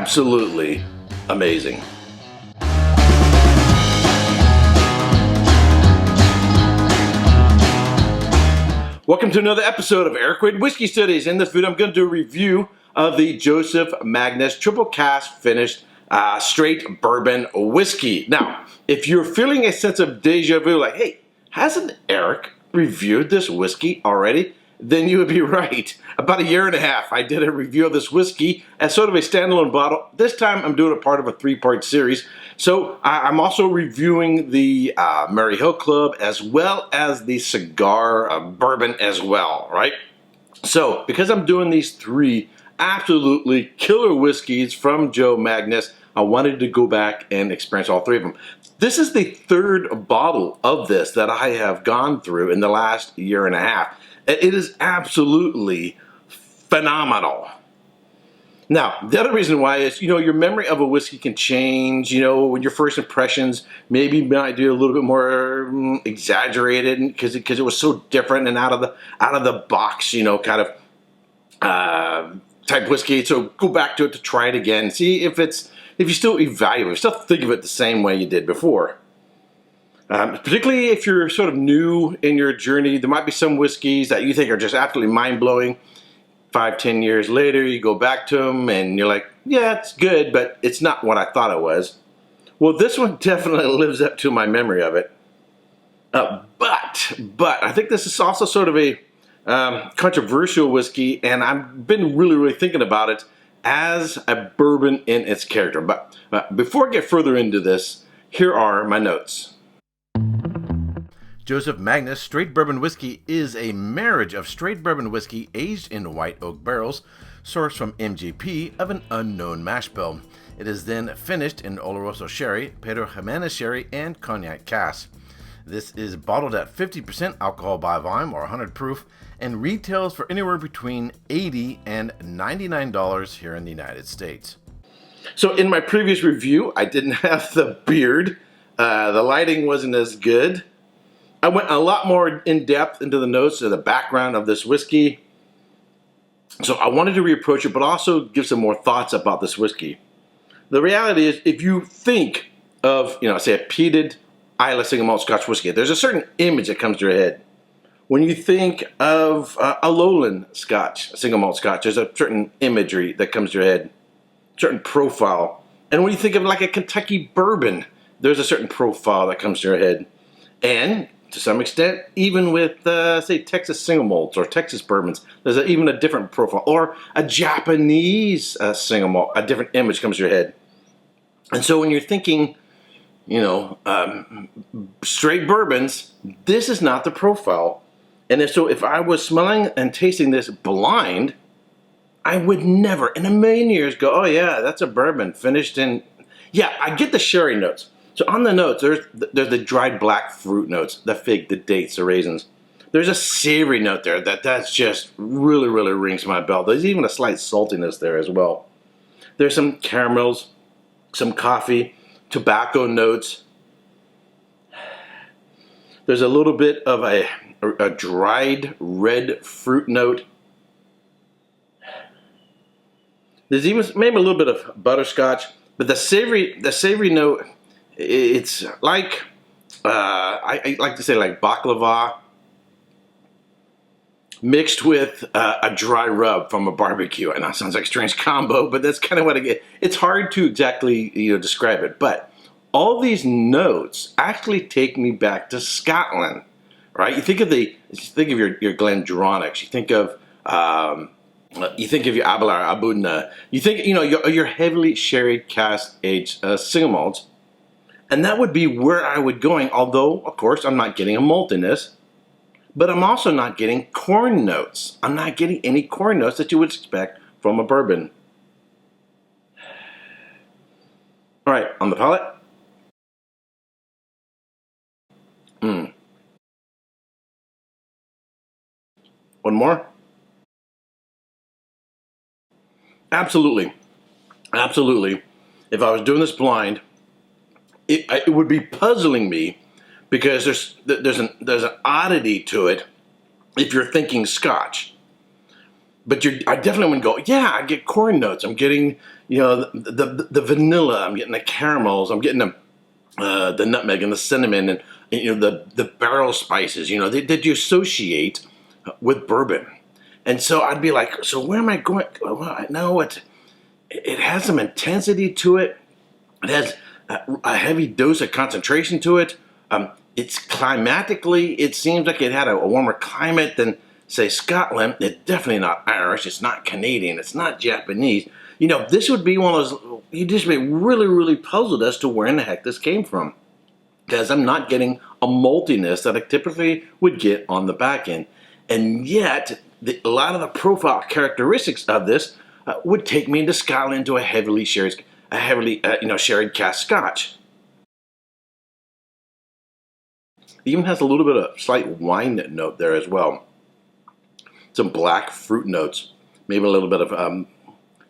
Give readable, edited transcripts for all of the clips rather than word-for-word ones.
absolutely amazing. Welcome to another episode of Erik Wait Whiskey Studies. In this video, I'm going to do a review of the Joseph Magnus Triple Cask Finished Straight Bourbon Whiskey. Now, if you're feeling a sense of deja vu, like, hey, hasn't Erik reviewed this whiskey already? Then you would be right. About a year and a half, I did a review of this whiskey as sort of a standalone bottle. This time, I'm doing it part of a three-part series. So I'm also reviewing the Murray Hill Club as well as the cigar bourbon as well, right? So because I'm doing these three absolutely killer whiskeys from Joe Magnus, I wanted to go back and experience all three of them. This is the third bottle of this that I have gone through in the last year and a half. It is absolutely phenomenal. Now, the other reason why is, your memory of a whiskey can change. When your first impressions maybe might be a little bit more exaggerated because it was so different and out of the box, kind of type whiskey. So go back to it to try it again. See if you still evaluate, still think of it the same way you did before. Particularly if you're sort of new in your journey, there might be some whiskeys that you think are just absolutely mind-blowing. 5-10 years later, you go back to them and you're like, yeah, it's good, but it's not what I thought it was. Well, this one definitely lives up to my memory of it. But I think this is also sort of a controversial whiskey, and I've been really thinking about it as a bourbon in its character. But before I get further into this, here are my notes. Joseph Magnus Straight Bourbon Whiskey is a marriage of straight bourbon whiskey aged in white oak barrels, sourced from MGP of an unknown mash bill. It is then finished in Oloroso sherry, Pedro Jimenez sherry, and cognac cask. This is bottled at 50% alcohol by volume or 100 proof and retails for anywhere between $80 and $99 here in the United States. So in my previous review, I didn't have the beard. The lighting wasn't as good. I went a lot more in depth into the notes of the background of this whiskey. So I wanted to reapproach it, but also give some more thoughts about this whiskey. The reality is, if you think of, say a peated Islay single malt Scotch whiskey, there's a certain image that comes to your head. When you think of a lowland Scotch, single malt Scotch, there's a certain imagery that comes to your head, certain profile. And when you think of like a Kentucky bourbon, there's a certain profile that comes to your head. And to some extent, even with, say, Texas single malts or Texas bourbons, there's even a different profile. Or a Japanese single malt, a different image comes to your head. And so when you're thinking, straight bourbons, this is not the profile. And if I was smelling and tasting this blind, I would never in a million years go, oh yeah, that's a bourbon finished in... Yeah, I get the sherry notes. So on the notes, there's the dried black fruit notes, the fig, the dates, the raisins. There's a savory note there that's just really rings my bell. There's even a slight saltiness there as well. There's some caramels, some coffee, tobacco notes. There's a little bit of a dried red fruit note. There's even maybe a little bit of butterscotch, but the savory note, it's like, I like to say like baklava mixed with a dry rub from a barbecue. I know it sounds like a strange combo, but that's kind of what I get. It's hard to exactly describe it, but all these notes actually take me back to Scotland, right? You think of your Glendronachs, you think of your Abelard, Abudna, you think your heavily sherry cask aged single malts. And that would be where I would going, although, of course, I'm not getting a maltiness, but I'm also not getting corn notes. I'm not getting any corn notes that you would expect from a bourbon. All right, on the palate. One more. Absolutely. If I was doing this blind, it would be puzzling me because there's an oddity to it if you're thinking Scotch. But I definitely wouldn't go, yeah, I get corn notes. I'm getting, you know, the vanilla, I'm getting the caramels, I'm getting the nutmeg and the cinnamon, and you know, the barrel spices, you know, that you associate with bourbon. And so I'd be like, so where am I going? Well, I know it has some intensity to it. It has a heavy dose of concentration to it. It's climatically, it seems like it had a warmer climate than, say, Scotland. It's definitely not Irish. It's not Canadian. It's not Japanese. You know, this would be one of those, you just be really, really puzzled as to where in the heck this came from. Because I'm not getting a maltiness that I typically would get on the back end. And yet, a lot of the profile characteristics of this would take me into Scotland to a heavily sherry cask Scotch. It even has a little bit of slight wine note there as well. Some black fruit notes, maybe a little bit of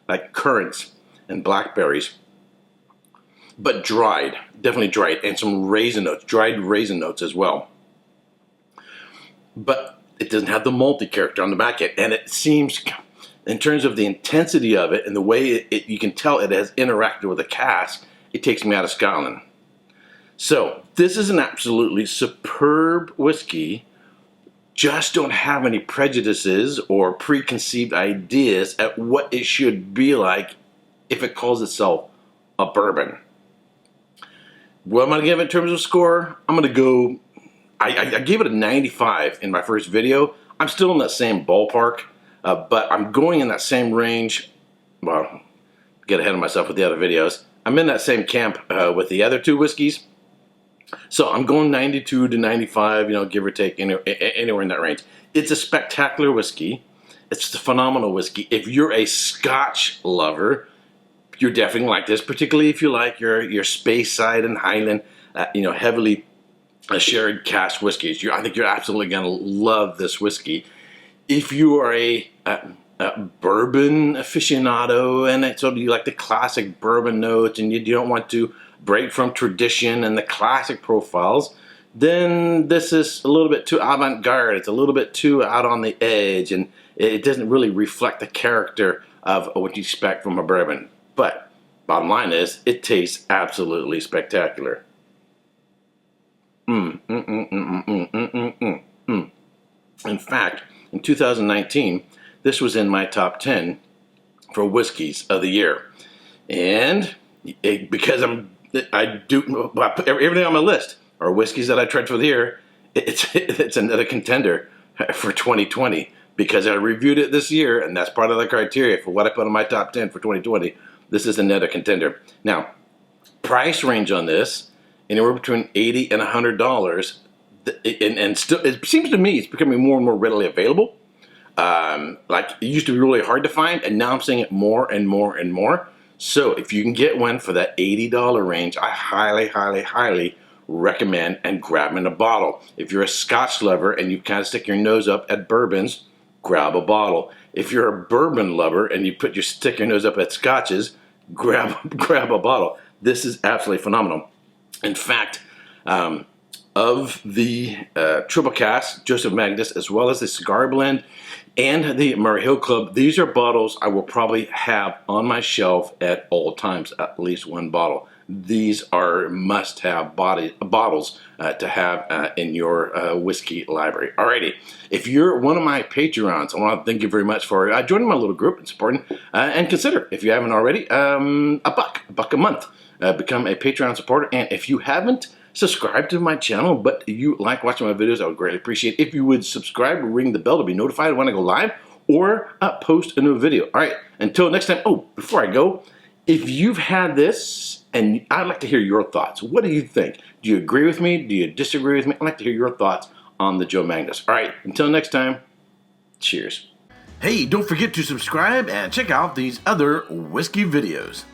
like currants and blackberries, but dried, definitely dried, and some raisin notes, dried raisin notes as well. But it doesn't have the malty character on the back end, and it seems, in terms of the intensity of it and the way you can tell it has interacted with the cask, it takes me out of Scotland. So this is an absolutely superb whiskey. Just don't have any prejudices or preconceived ideas at what it should be like if it calls itself a bourbon. What am I going to give it in terms of score? I'm going to go, I gave it a 95 in my first video. I'm still in that same ballpark, but I'm going in that same range. Well, get ahead of myself with the other videos. I'm in that same camp with the other two whiskeys. So I'm going 92 to 95, you know, give or take anywhere in that range. It's a spectacular whiskey. It's a phenomenal whiskey. If you're a Scotch lover, you're definitely like this, particularly if you like your Speyside and Highland, you know, heavily sherry cask whiskeys. I think you're absolutely going to love this whiskey. If you are a bourbon aficionado and so you like the classic bourbon notes and you don't want to break from tradition and the classic profiles, then this is a little bit too avant-garde. It's a little bit too out on the edge, and it doesn't really reflect the character of what you expect from a bourbon. But bottom line is, it tastes absolutely spectacular. In fact, in 2019, this was in my top 10 for whiskeys of the year. And because I put everything on my list are whiskeys that I tried for the year, it's another contender for 2020 because I reviewed it this year, and that's part of the criteria for what I put on my top 10 for 2020. This is another contender. Now, price range on this, anywhere between $80 and $100, and still, it seems to me it's becoming more and more readily available. Like it used to be really hard to find, and now I'm seeing it more and more and more. So if you can get one for that $80 range, I highly, highly, highly recommend and grab them in a bottle. If you're a Scotch lover and you kind of stick your nose up at bourbons, grab a bottle. If you're a bourbon lover and you stick your nose up at Scotches, grab a bottle. This is absolutely phenomenal. In fact, of the triple cask, Joseph Magnus, as well as the cigar blend and the Murray Hill Club, these are bottles I will probably have on my shelf at all times, at least one bottle. These are must-have bottles to have in your whiskey library. Alrighty, if you're one of my Patreons, I want to thank you very much for joining my little group and supporting, and consider, if you haven't already, a buck a month. Become a Patreon supporter, and if you haven't, subscribe to my channel, but you like watching my videos, I would greatly appreciate it if you would subscribe or ring the bell to be notified when I go live or post a new video. All right, until next time. Oh, before I go, if you've had this, and I'd like to hear your thoughts. What do you think? Do you agree with me? Do you disagree with me? I'd like to hear your thoughts on the Joe Magnus. All right, until next time, cheers. Hey, don't forget to subscribe and check out these other whiskey videos.